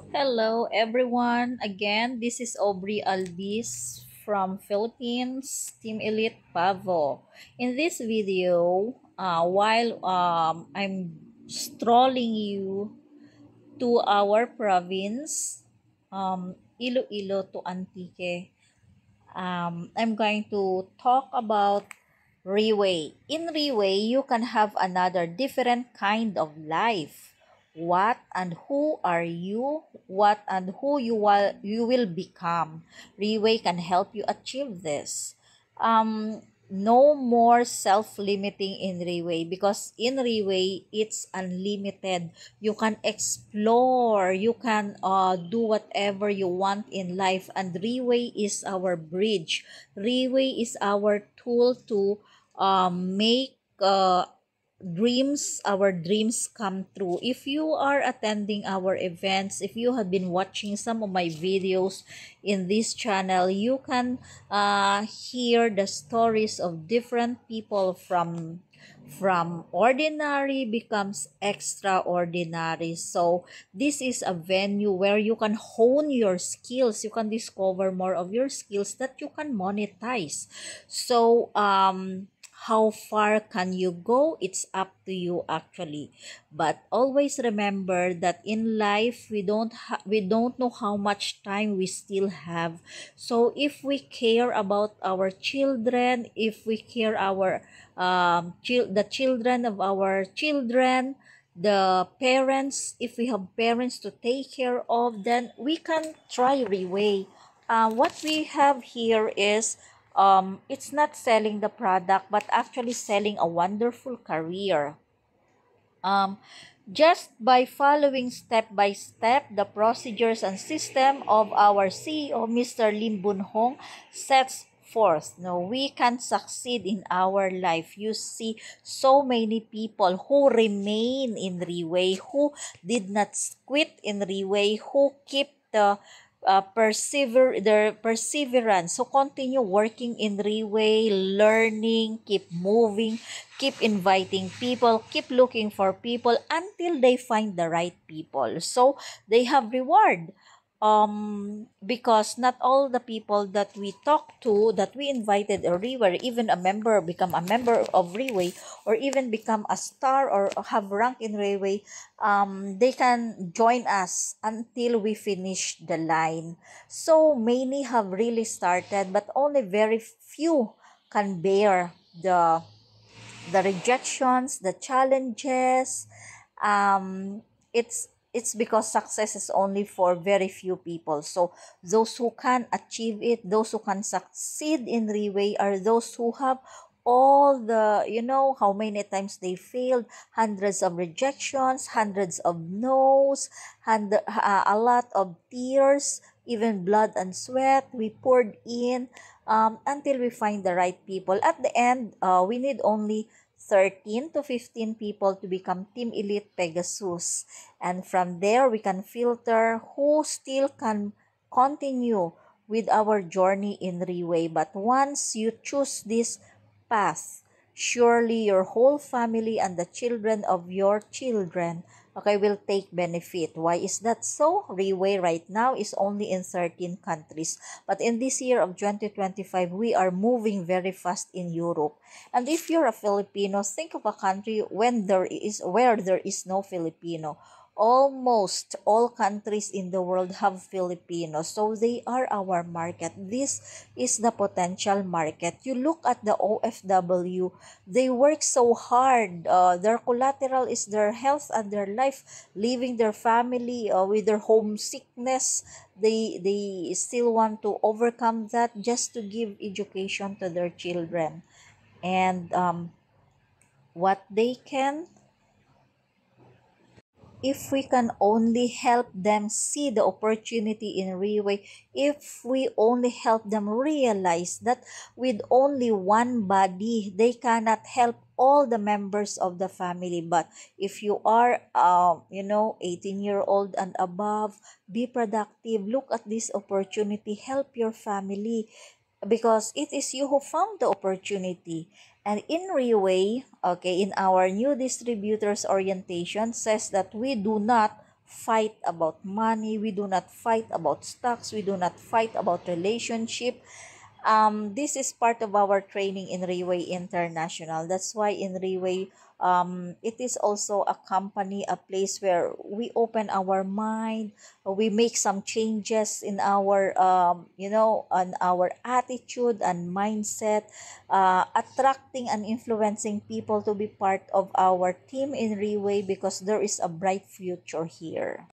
Hello everyone. Again, this is Aubrey Albis from Philippines, Team Elite Pavo. In this video, while I'm strolling you to our province, Iloilo to Antique, I'm going to talk about Riway. In Riway, you can have another different kind of life. What and who are you? What and who you will become? Riway can help you achieve this. No more self-limiting in Riway because in Riway it's unlimited. You can explore, you can do whatever you want in life, and Riway is our bridge. Riway is our tool to make our dreams come true. If you are attending our events, if you have been watching some of my videos in this channel, you can hear the stories of different people from ordinary becomes extraordinary. So this is a venue where you can hone your skills, you can discover more of your skills that you can monetize. So how far can you go? It's up to you actually. But always remember that in life we don't know how much time we still have. So if we care about our children, if we care our the children of our children, the parents, if we have parents to take care of, then we can try Riway. What we have here is it's not selling the product but actually selling a wonderful career. um, just by following step by step the procedures and system of our CEO, Mr. Lim Boon Hong, sets forth. No, we can succeed in our life. You see so many people who remain in Riway, who did not quit in Riway, who keep their perseverance. So continue working in Riway, learning, keep moving, keep inviting people, keep looking for people until they find the right people. So they have reward. Because not all the people that we talk to, that we invited or Riway, even a member, become a member of Riway, or even become a star or have rank in Riway, they can join us until we finish the line. So many have really started, but only very few can bear the rejections, the challenges. It's because success is only for very few people. So those who can achieve it, those who can succeed in Riway are those who have all the, how many times they failed, hundreds of rejections, hundreds of no's, a lot of tears, even blood and sweat we poured in, until we find the right people. At the end, we need only 13 to 15 people to become Team Elite Pegasus. And from there, we can filter who still can continue with our journey in Riway. But once you choose this path, surely your whole family and the children of your children, okay, will take benefit. Why is that so? Riway right now is only in 13 countries. But in this year of 2025, we are moving very fast in Europe. And if you're a Filipino, think of a country where there is no Filipino. Almost all countries in the world have Filipinos, so they are our market. This is the potential market. You look at the OFW, they work so hard. Their collateral is their health and their life, leaving their family with their homesickness. They still want to overcome that just to give education to their children. And what they can, if we can only help them see the opportunity in Riway, if we only help them realize that with only one body, they cannot help all the members of the family. But if you are, 18-year-old and above, be productive, look at this opportunity, help your family, because it is you who found the opportunity. And in Riway, okay, in our new distributors orientation says that we do not fight about money, we do not fight about stocks, we do not fight about relationship. This is part of our training in Rayway International. That's why in Rayway, it is also a company, a place where we open our mind, we make some changes in our, on our attitude and mindset, attracting and influencing people to be part of our team in Rayway because there is a bright future here.